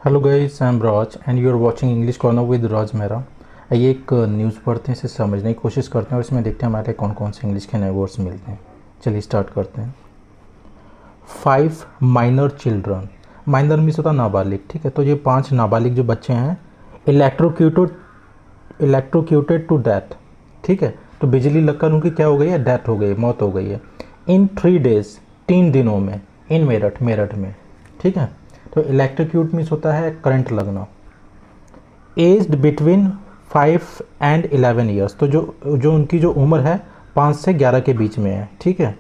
Hello guys, I am Raj and you are watching English corner with Raj Mehra. आइए एक news पढ़ते हैं, इसे समझने की कोशिश करते हैं और इसमें देखते हैं हमारे कौन कौन से इंग्लिश के नए वर्ड्स मिलते हैं। चलिए स्टार्ट करते हैं। 5 माइनर चिल्ड्रन। माइनर मीन्स होता नाबालिग, ठीक है। तो ये 5 नाबालिग जो बच्चे हैं इलेक्ट्रोक्यूटेड टू डेथ, ठीक है। तो बिजली लगकर उनकी क्या हो गई है, डेथ हो गई, मौत हो गई है। इन 3 डेज, 3 दिनों में। इन मेरठ, मेरठ में, ठीक है। तो इलेक्ट्रोक्यूट मीन्स होता है करंट लगना। एज्ड बिटवीन 5 एंड 11 ईयर्स, तो जो उनकी जो उम्र है 5 से 11 के बीच में है, ठीक है।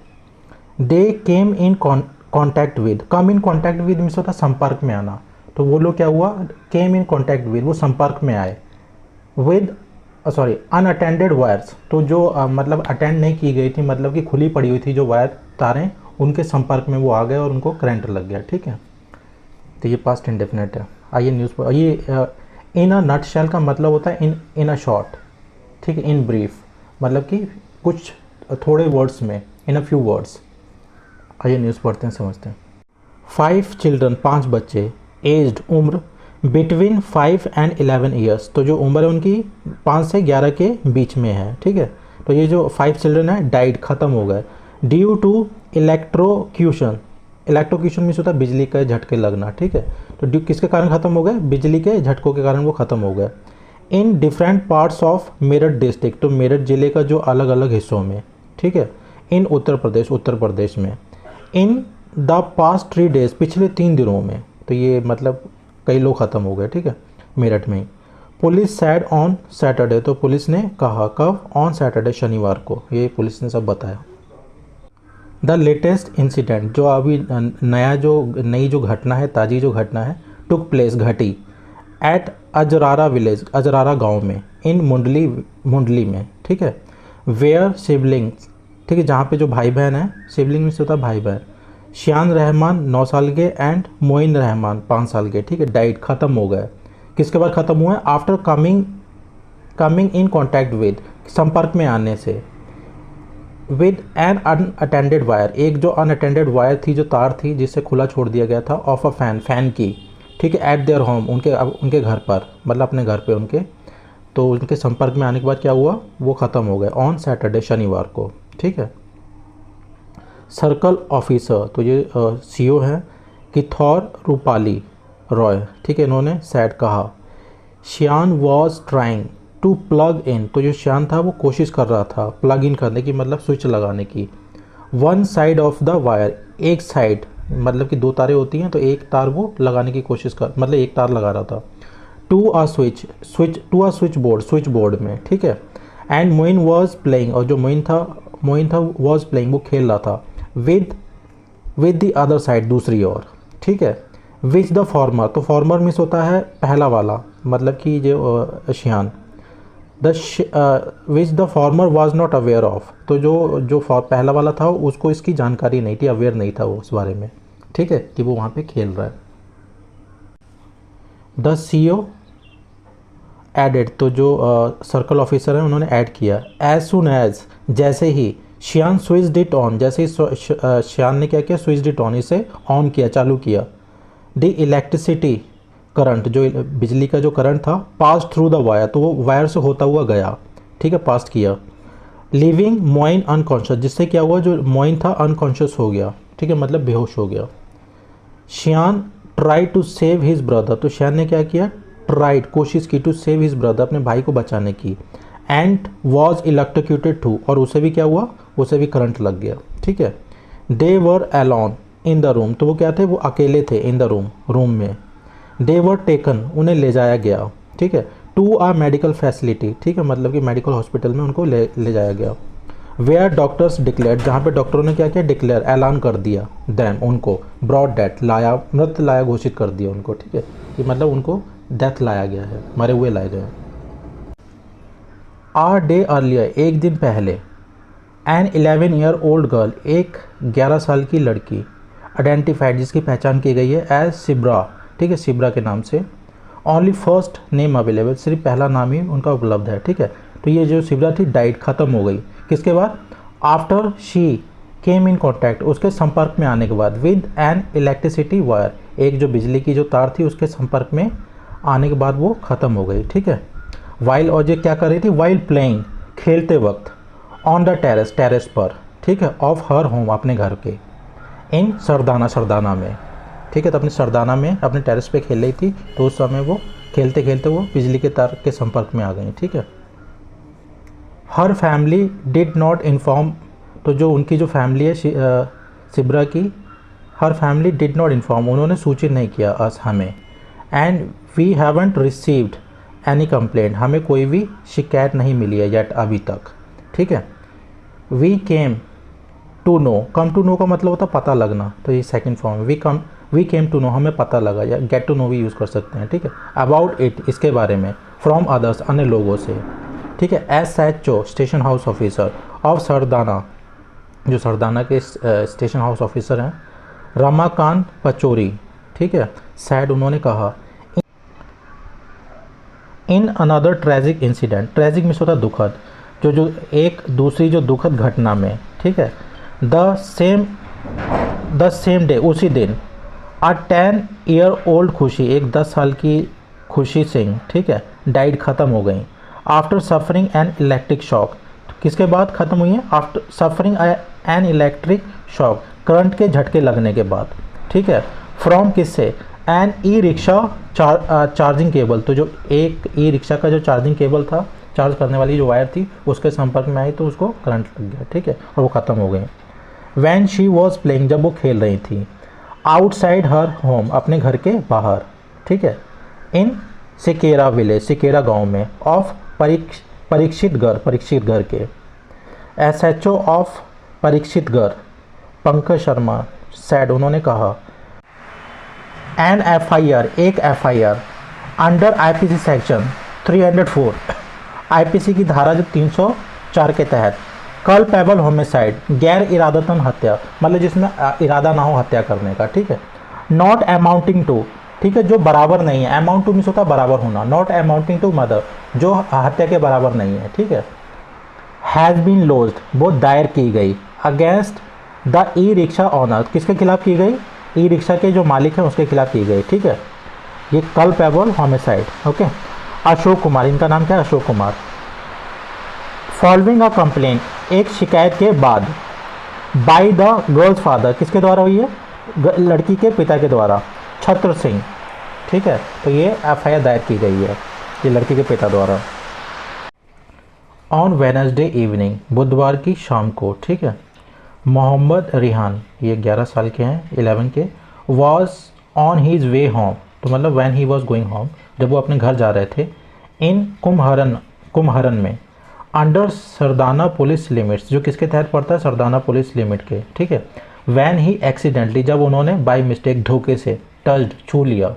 They came in contact with, come in contact with means होता है संपर्क में आना। तो वो लोग क्या हुआ, केम इन कॉन्टैक्ट विद, वो संपर्क में आए। विद अनअटेंडेड वायर्स, तो जो मतलब अटेंड नहीं की गई थी, मतलब कि खुली पड़ी हुई थी जो वायर तारें, उनके संपर्क में वो आ गए और उनको करंट लग गया, ठीक है। तो ये पास्ट इंडेफिनिट है। आइए न्यूज़ पर, ये इन अ नटशेल का मतलब होता है इन अ शॉर्ट, ठीक है। इन ब्रीफ मतलब कि कुछ थोड़े वर्ड्स में, इन अ फ्यू वर्ड्स। आइए न्यूज़ पढ़ते हैं, समझते हैं। 5 चिल्ड्रन, 5 बच्चे। एज्ड, उम्र। बिटवीन 5 एंड 11 ईयर्स, तो जो उम्र है उनकी 5 से 11 के बीच में है, ठीक है। तो ये जो 5 चिल्ड्रन है डाइड, ख़त्म हो गए। Due to electrocution. Electrocution means होता है बिजली के झटके लगना, ठीक है। तो ड्यू किसके कारण ख़त्म हो गए, बिजली के झटकों के कारण वो ख़त्म हो गए। In different parts of Meerut district, तो मेरठ जिले का जो अलग अलग हिस्सों में, ठीक है। इन उत्तर प्रदेश में। इन द पास्ट 3 डेज, पिछले 3 दिनों में। तो ये मतलब कई लोग ख़त्म हो गए, ठीक है, मेरठ में ही। पुलिस सैड ऑन सैटरडे, तो पुलिस ने कहा, कब, ऑन सैटरडे, शनिवार को। ये पुलिस ने सब बताया। द लेटेस्ट इंसिडेंट, जो अभी नई जो घटना है, ताज़ी जो घटना है, टुक प्लेस, घटी। एट अजरारा विलेज, अजरारा गांव में। इन मुंडली में, ठीक है। वेयर सिबलिंग्स, ठीक है, जहाँ पे जो भाई बहन है, सिबलिंग में से होता है भाई बहन। शियान रहमान 9 साल के एंड मोइन रहमान 5 साल के, ठीक है, डाइट, ख़त्म हो गए। किसके बाद ख़त्म हुआ है, after coming in contact with, संपर्क में आने से। विद एन अनअटेंडेड वायर, एक जो अनअटेंडेड वायर थी, जो तार थी जिससे खुला छोड़ दिया गया था, ऑफ अ फैन की, ठीक है। एट देयर होम, उनके घर पर, मतलब अपने घर पे उनके। तो उनके संपर्क में आने के बाद क्या हुआ, वो ख़त्म हो गए ऑन सैटरडे, शनिवार को, ठीक है। सर्कल ऑफिसर, तो ये सीओ हैं किथौर रूपाली रॉय, ठीक है, इन्होंने सैड कहा। Xian was trying to plug in, तो जो श्यान था वो कोशिश कर रहा था प्लग इन करने की, मतलब स्विच लगाने की। One side of the wire, एक साइड, मतलब कि 2 तारें होती हैं, तो एक तार वो लगाने की कोशिश कर, मतलब एक तार लगा रहा था। टू अ स्विच बोर्ड में, ठीक है। एंड मोइन वॉज प्लेइंग, और जो मोइन था वॉज प्लेइंग, वो खेल रहा था। विद द अदर साइड, दूसरी ओर, ठीक है। विच द फॉर्मर, तो फॉर्मर मीन्स होता है पहला वाला, मतलब कि जो Xian. Which the former was not aware of, तो जो पहला वाला था उसको इसकी जानकारी नहीं थी, अवेयर नहीं था वो उस बारे में, ठीक है, कि वो वहाँ पे खेल रहा है। द सीओ एडेड, तो जो सर्कल ऑफिसर है उन्होंने ऐड किया। एज सुन एज, जैसे ही। श्यान स्विच्ड इट ऑन, जैसे ही श्यान ने क्या किया, स्विच्ड इट ऑन, इसे ऑन किया, चालू किया। द इलेक्ट्रिसिटी करंट, जो बिजली का जो करंट था, पास थ्रू द वायर, तो वो वायर से होता हुआ गया, ठीक है, पास किया। लिविंग मोइन अनकॉन्शियस, जिससे क्या हुआ, जो मोइन था अनकॉन्शियस हो गया, ठीक है, मतलब बेहोश हो गया। Xian try to save his brother, तो श्यान ने क्या किया, ट्राइड, कोशिश की, टू सेव हिज ब्रदर, अपने भाई को बचाने की। एंड वॉज इलेक्ट्रोक्यूटेड टू, और उसे भी क्या हुआ, उसे भी करंट लग गया, ठीक है। दे वर अलोन इन द रूम, तो वो क्या थे, वो अकेले थे, इन द रूम में। दे वर टेकन, उन्हें ले जाया गया, ठीक है। टू आ मेडिकल फैसिलिटी, ठीक है, मतलब कि मेडिकल हॉस्पिटल में उनको ले जाया गया। वेयर डॉक्टर्स डिक्लेयर, जहाँ पे डॉक्टरों ने क्या किया, डिक्लेयर, ऐलान कर दिया, दैम, उनको। ब्रॉड डेथ, लाया, मृत लाया घोषित कर दिया उनको, ठीक है, कि मतलब उनको डेथ लाया गया है, मरे हुए लाए गए। आ डे अर्लियर, एक दिन पहले। एन 11 ईयर ओल्ड गर्ल, एक 11 साल की लड़की। आइडेंटिफाइड, जिसकी पहचान की गई है एज सिब्रा, ठीक है, सिब्रा के नाम से। ओनली फर्स्ट नेम अवेलेबल, सिर्फ पहला नाम ही उनका उपलब्ध है, ठीक है। तो ये जो सिब्रा थी डाइट, ख़त्म हो गई, किसके बाद, after she came in contact, उसके संपर्क में आने के बाद, विद एन इलेक्ट्रिसिटी वायर, एक जो बिजली की जो तार थी उसके संपर्क में आने के बाद वो ख़त्म हो गई, ठीक है। वाइल, और ये क्या कर रही थी, वाइल प्लेइंग, खेलते वक्त, ऑन द टेरेस, टेरेस पर, ठीक है, ऑफ हर होम, अपने घर के, इन सरदाना, सरदाना में, ठीक है। तो अपने सरदाना में अपने टेरेस पे खेल रही थी, तो उस समय वो खेलते खेलते वो बिजली के तार के संपर्क में आ गई, ठीक है। Her family did not inform, तो जो उनकी जो फैमिली है सिब्रा की, her family did not inform, उन्होंने सूचित नहीं किया अस, हमें, and we haven't received any complaint, हमें कोई भी शिकायत नहीं मिली है येट, अभी तक, ठीक है। We came to know, come to know का मतलब होता है पता लगना, तो ये second form, we came to know, हमें पता लगा, या गेट टू नो भी यूज़ कर सकते हैं, ठीक है। अबाउट इट, इसके बारे में, फ्रॉम अदर्स, अन्य लोगों से, ठीक है। SHO station house officer of Sardana, जो सरदाना के स्टेशन हाउस ऑफिसर हैं, रमाकांत पचौरी, ठीक है, सैड, उन्होंने कहा, in another tragic incident, tragic में होता दुखद, जो एक दूसरी जो दुखद घटना में, ठीक है, द सेम डे, उसी दिन, अ 10 ईयर ओल्ड खुशी, एक 10 साल की खुशी सिंह, ठीक है, डाइड, ख़त्म हो गई, after suffering an electric shock, किसके बाद ख़त्म हुई है, after suffering an electric shock, current के झटके लगने के बाद, ठीक है। फ्रॉम, किससे, an e rickshaw charging cable, तो जो एक ई रिक्शा का जो चार्जिंग केबल था, चार्ज करने वाली जो वायर थी, उसके संपर्क में आई तो उसको करंट लग गया, ठीक है, और वो ख़त्म हो गई। वैन शी वॉज प्लेइंग, जब वो खेल रही थी, आउटसाइड हर होम, अपने घर के बाहर, ठीक है, इन सिकेरा विलेज, सिकेरा गांव में, ऑफ परीक्षित घर के, SHO ऑफ परीक्षित घर, पंकज शर्मा, सैड, उन्होंने कहा, एन FIR, एक FIR, under IPC section 304, IPC की धारा जो 304 के तहत, कल्पेबल होमिसाइड, गैर इरादतन हत्या, मतलब जिसमें इरादा ना हो हत्या करने का, ठीक है। नॉट अमाउंटिंग टू, ठीक है, जो बराबर नहीं है, अमाउंट टू मीन्स होता है बराबर होना, नॉट अमाउंटिंग टू मर्डर, जो हत्या के बराबर नहीं है, ठीक है। हैज़ बीन लॉज्ड, वो दायर की गई, against the e rickshaw owner, किसके खिलाफ की गई, ई रिक्शा के जो मालिक हैं उसके खिलाफ की गई, ठीक है। ये culpable homicide, okay. Ashok Kumar, इनका नाम क्या है, Ashok Kumar. Following a complaint, एक शिकायत के बाद, बाय द गर्ल्स फादर, किसके द्वारा हुई है, लड़की के पिता के द्वारा, छत्र सिंह, ठीक है। तो ये FIR दायर की गई है, ये लड़की के पिता द्वारा। ऑन वेडनेसडे इवनिंग, बुधवार की शाम को, ठीक है, मोहम्मद रिहान, ये 11 साल के हैं, 11 के, was on his way home, तो मतलब when he was going home, जब वो अपने घर जा रहे थे, इन कुम्हरन में, अंडर सरदाना पुलिस लिमिट्स, जो किसके तहत पड़ता है, सरदाना पुलिस लिमिट के, ठीक है। वैन ही एक्सीडेंटली, जब उन्होंने बाय मिस्टेक, धोखे से, टच्ड, छू लिया,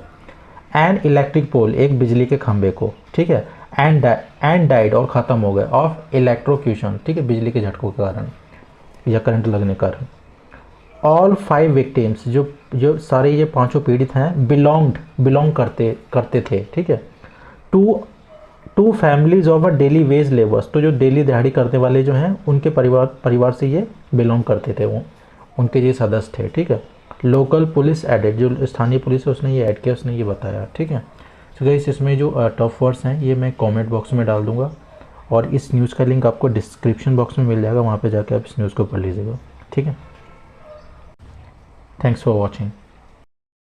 एन इलेक्ट्रिक पोल, एक बिजली के खंभे को, ठीक है, एंड डाइड, और ख़त्म हो गए, ऑफ इलेक्ट्रोक्यूशन, ठीक है, बिजली के झटकों के कारण या करंट लगने के कारण। ऑल 5 विक्टिम्स, जो सारे ये 5 पीड़ित हैं, बिलोंग करते थे, ठीक है, two families of a daily wage labours, तो जो डेली दिहाड़ी करने वाले जो हैं उनके परिवार से ये बिलोंग करते थे, वो उनके ये सदस्य थे, ठीक है। लोकल पुलिस एडेड, जो स्थानीय पुलिस है उसने ये ऐड किया, उसने ये बताया, ठीक है। तो गाइस, इसमें जो टफ वर्ड्स हैं ये मैं कमेंट बॉक्स में डाल दूंगा, और इस न्यूज़ का लिंक आपको डिस्क्रिप्शन बॉक्स में मिल जाएगा, वहाँ पे जाके आप इस न्यूज़ को पढ़ लीजिएगा, ठीक है। Thanks for watching.